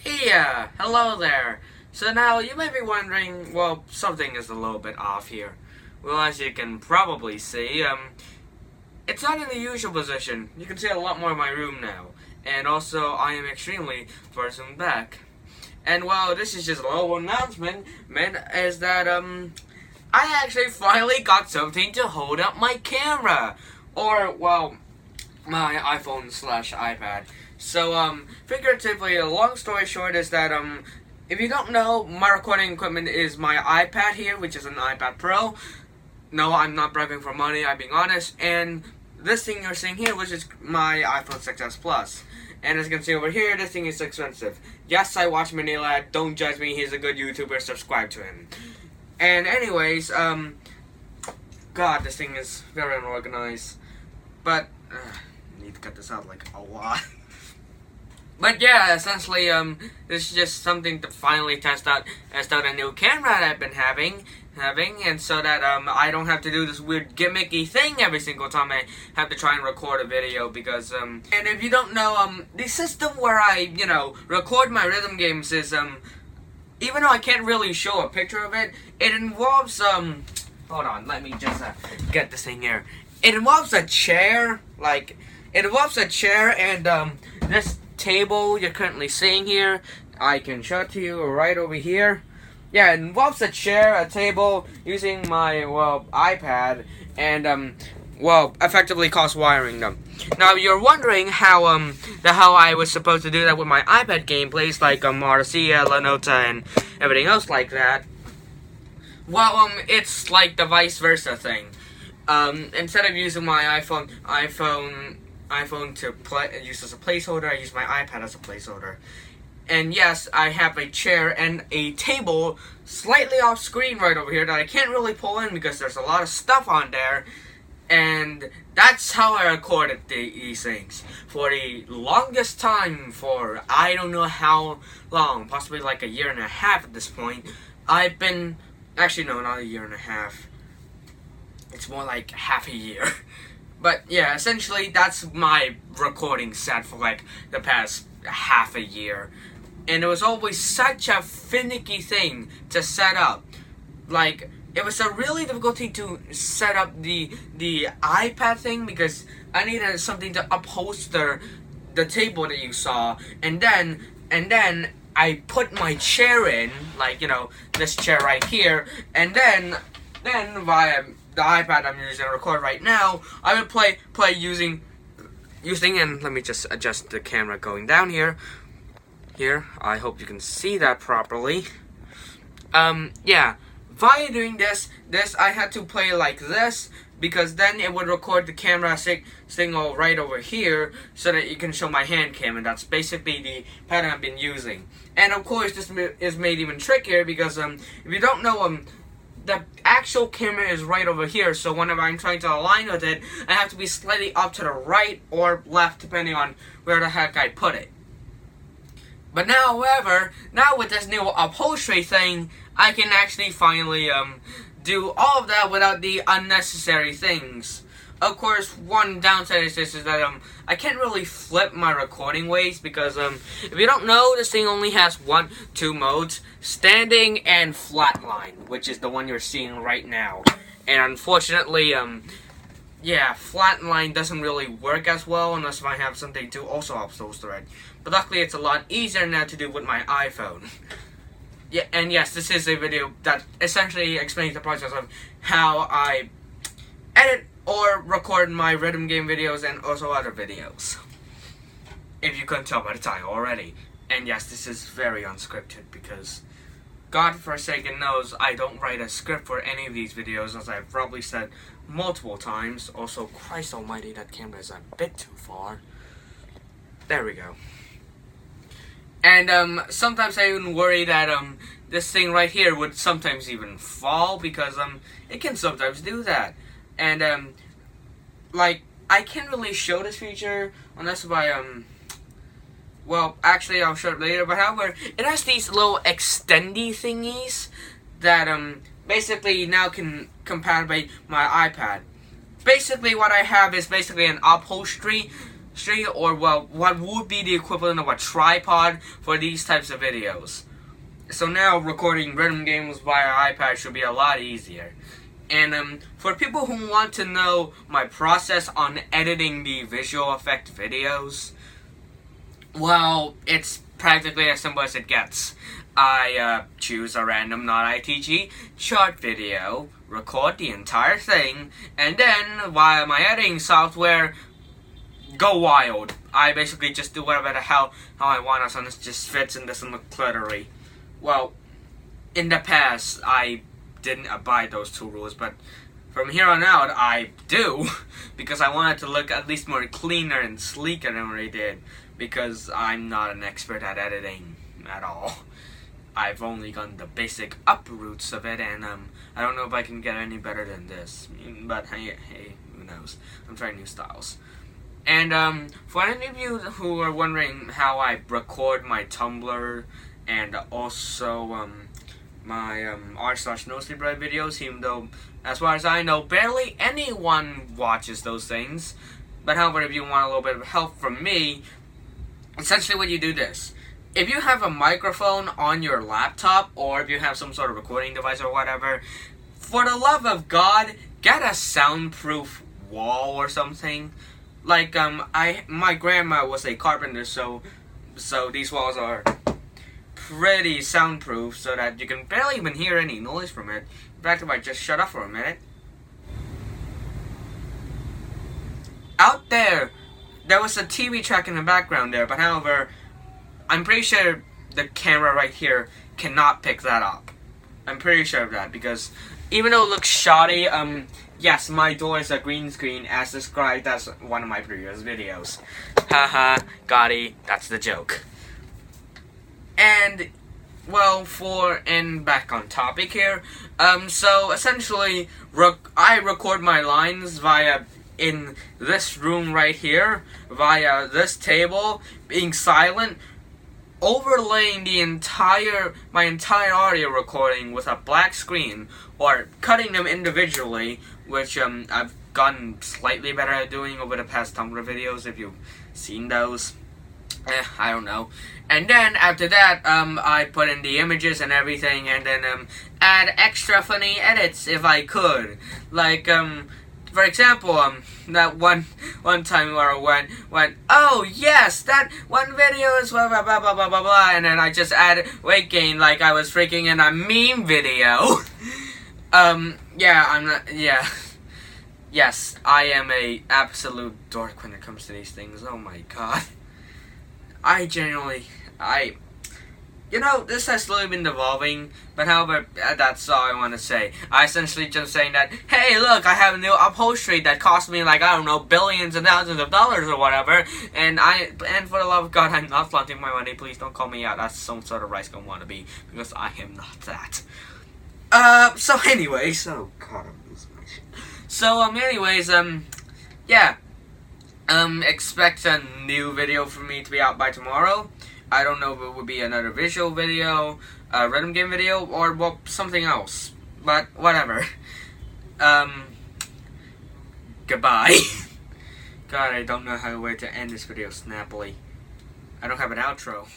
Yeah, hello there. So now you might be wondering, well, something is a little bit off here. Well, as you can probably see, it's not in the usual position. You can see a lot more in my room now. And also, I am extremely far zoomed back. And well, this is just a little announcement, is that, I actually finally got something to hold up my camera. Or, well, my iPhone/iPad. So, figuratively, a long story short is that, if you don't know, my recording equipment is my iPad here, which is an iPad Pro. No, I'm not bragging for money, I'm being honest. And this thing you're seeing here, which is my iPhone 6s Plus. And as you can see over here, this thing is expensive. Yes, I watch Manilad, don't judge me, he's a good YouTuber, subscribe to him. And anyways, God, this thing is very unorganized. But, I need to cut this out like a lot. But yeah, essentially, this is just something to finally test out a new camera that I've been having, and so that, I don't have to do this weird gimmicky thing every single time I have to try and record a video, because, and if you don't know, the system where I, record my rhythm games is, even though I can't really show a picture of it, it involves, hold on, let me just, get this thing here. It involves a chair, and, this table you're currently seeing here, I can show it to you right over here. Yeah, it involves a chair, a table, using my, iPad, and, effectively cost wiring them. Now, you're wondering how I was supposed to do that with my iPad gameplays, like, Marcia, Lanota, and everything else like that. Well, it's like the vice versa thing. Instead of using my iPhone to use as a placeholder, I use my iPad as a placeholder. And yes, I have a chair and a table slightly off screen right over here that I can't really pull in because there's a lot of stuff on there. And that's how I recorded these things. For the longest time, for I don't know how long, possibly like a year and a half at this point, I've been, actually no, not a year and a half. It's more like half a year. But yeah, essentially that's my recording set for like the past half a year. And it was always such a finicky thing to set up. Like, it was a really difficult thing to set up the iPad thing because I needed something to upholster the table that you saw. And then I put my chair in, like, this chair right here. And then via the iPad I'm using to record right now, I would play using, and let me just adjust the camera going down here. I hope you can see that properly. Yeah, via doing this I had to play like this, because then it would record the camera signal right over here, so that you can show my hand cam, and that's basically the pattern I've been using. And of course, this is made even trickier, because, if you don't know, the actual camera is right over here, so whenever I'm trying to align with it, I have to be slightly up to the right or left, depending on where the heck I put it. But now, however, with this new upholstery thing, I can actually finally, do all of that without the unnecessary things. Of course, one downside is that, I can't really flip my recording ways, because, if you don't know, this thing only has two modes, standing and flatline, which is the one you're seeing right now. And unfortunately, yeah, flatline doesn't really work as well unless I have something to also upholster it. But luckily, it's a lot easier now to do with my iPhone. Yeah, and yes, this is a video that essentially explains the process of how I edit or record my rhythm game videos and also other videos. If you couldn't tell by the title already. And yes, this is very unscripted because God forsaken knows I don't write a script for any of these videos, as I've probably said multiple times. Also, Christ almighty, that camera is a bit too far. There we go. And sometimes I even worry that this thing right here would sometimes even fall, because it can sometimes do that. And like, I can't really show this feature unless if I well, actually I'll show it later, but however, it has these little extendy thingies that basically now can compatible my iPad. Basically what I have is basically an upholstery industry, or well, what would be the equivalent of a tripod for these types of videos. So now recording rhythm games via iPad should be a lot easier. And for people who want to know my process on editing the visual effect videos, well, it's practically as simple as it gets. I choose a random not-ITG short video, record the entire thing, and then via my editing software, go wild. I basically just do whatever the hell how I want as long as it just fits and doesn't look cluttery. Well, in the past, I didn't abide those two rules, but from here on out, I do, because I want it to look at least more cleaner and sleeker than what I did, because I'm not an expert at editing at all. I've only gotten the basic uproots of it, and I don't know if I can get any better than this, but hey, who knows? I'm trying new styles. And for any of you who are wondering how I record my Tumblr and also my r/NoSleepRed videos, even though, as far as I know, barely anyone watches those things. But however, if you want a little bit of help from me, essentially what you do this. If you have a microphone on your laptop, or if you have some sort of recording device or whatever, for the love of God, get a soundproof wall or something. Like, my grandma was a carpenter, so these walls are pretty soundproof, so that you can barely even hear any noise from it. In fact, if I just shut up for a minute. Out there was a TV track in the background there, but however, I'm pretty sure the camera right here cannot pick that up. I'm pretty sure of that, because even though it looks shoddy, yes, my door is a green screen as described as one of my previous videos. Haha, Gotti, that's the joke. And, well, and back on topic here, so essentially, I record my lines in this room right here, via this table, being silent, overlaying my entire audio recording with a black screen, or cutting them individually, which I've gotten slightly better at doing over the past Tumblr videos, if you've seen those. I don't know. And then after that, I put in the images and everything, and then add extra funny edits if I could. Like, for example, that one time where I went, oh yes, that one video is blah blah blah blah blah blah blah, and then I just added weight gain like I was freaking in a meme video. Yes, I am a absolute dork when it comes to these things. Oh my god. This has slowly been evolving, but however, that's all I want to say. I essentially just saying that, hey look, I have a new upholstery that cost me like, I don't know, billions and thousands of dollars or whatever, and for the love of God, I'm not flaunting my money, please don't call me out, that's some sort of rice gun wannabe, because I am not that. So anyways, oh god, I'm losing my shit. So, expect a new video for me to be out by tomorrow. I don't know if it would be another visual video, a rhythm game video, or, well, something else. But, whatever. Goodbye. God, I don't know how to end this video snappily. I don't have an outro.